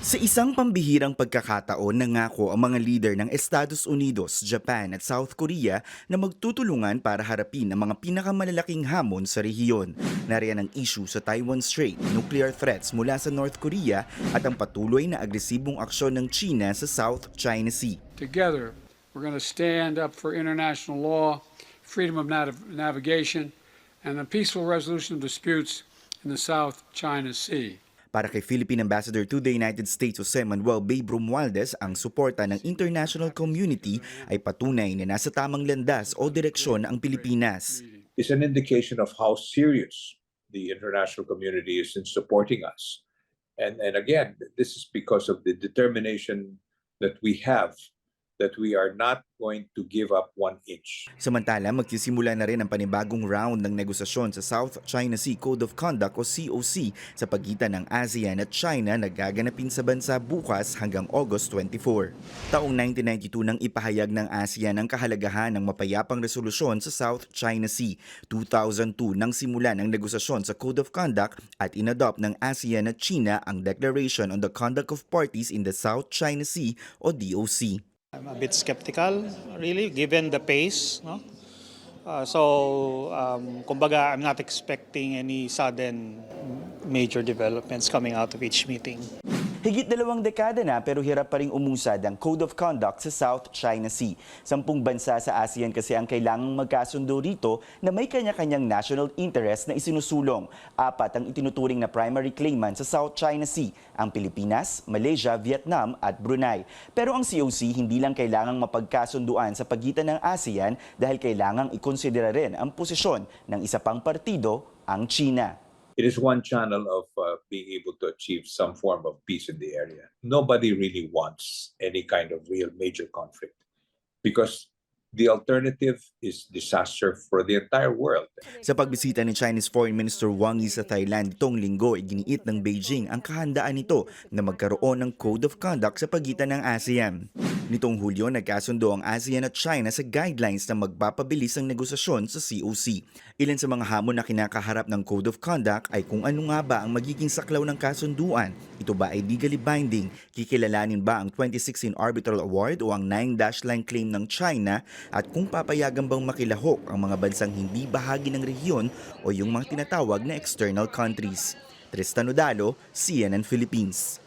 Sa isang pambihirang pagkakataon, nangako ang mga leader ng Estados Unidos, Japan at South Korea na magtutulungan para harapin ang mga pinakamalalaking hamon sa rehiyon. Nariyan ang issue sa Taiwan Strait, nuclear threats mula sa North Korea at ang patuloy na agresibong aksyon ng China sa South China Sea. Together, we're going to stand up for international law, freedom of navigation, and the peaceful resolution of disputes in the South China Sea. Para kay Philippine Ambassador to the United States Jose Manuel Bay Romualdez, ang suporta ng international community ay patunay na nasa tamang landas o direksyon ang Pilipinas. Is an indication of how serious the international community is in supporting us. And again, this is because of the determination that we have that we are not going to give up 1 inch. Samantala, magsisimula na rin ang panibagong round ng negosasyon sa South China Sea Code of Conduct o COC sa pagitan ng ASEAN at China na gaganapin sa bansa bukas hanggang August 24. Taong 1992 nang ipahayag ng ASEAN ang kahalagahan ng mapayapang resolusyon sa South China Sea. 2002 nang simula ng negosasyon sa Code of Conduct at inadopt ng ASEAN at China ang Declaration on the Conduct of Parties in the South China Sea o DOC. I'm a bit skeptical, really, given the pace. No? Kumbaga, I'm not expecting any sudden major developments coming out of each meeting. Higit 2 dekada na pero hirap pa ring umusad ang Code of Conduct sa South China Sea. 10 bansa sa ASEAN kasi ang kailangang magkasundo rito na may kanya-kanyang national interest na isinusulong. 4 ang itinuturing na primary claimant sa South China Sea, ang Pilipinas, Malaysia, Vietnam at Brunei. Pero ang COC hindi lang kailangang mapagkasunduan sa pagitan ng ASEAN dahil kailangang ikonsidera rin ang posisyon ng isa pang partido, ang China. It is one channel of being able to achieve some form of peace in the area. Nobody really wants any kind of real major conflict because the alternative is disaster for the entire world. Sa pagbisita ni Chinese Foreign Minister Wang Yi sa Thailand itong linggo, iginiit ng Beijing ang kahandaan nito na magkaroon ng Code of Conduct sa pagitan ng ASEAN. Nitong Hulyo, nagkasundo ang ASEAN at China sa guidelines na magpapabilis ang negosasyon sa COC. Ilan sa mga hamon na kinakaharap ng Code of Conduct ay kung ano nga ba ang magiging saklaw ng kasunduan. Ito ba ay legally binding? Kikilalanin ba ang 2016 Arbitral Award o ang 9-line claim ng China? At kung papayagan bang makilahok ang mga bansang hindi bahagi ng rehiyon o yung mga tinatawag na external countries. Tristan Odalo, CNN Philippines.